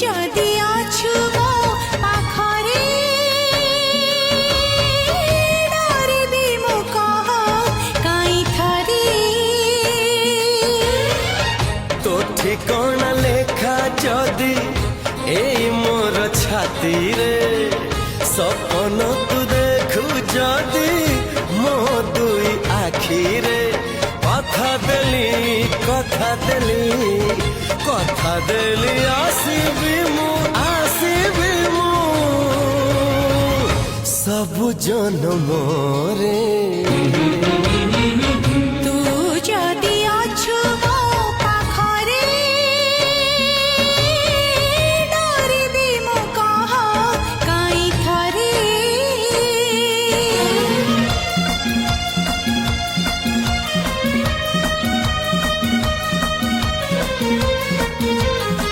যদি আছু মো পাখরে ডরিবি মু কহ কাই থরে তো ঠিকনা লেখা যদি এই মোর ছাতিরে সপন তু দেখু যদি মো দুই আখিরে কথা দেলি কথা দেলি কথা দেলি আসিবি মু সবু জনমরে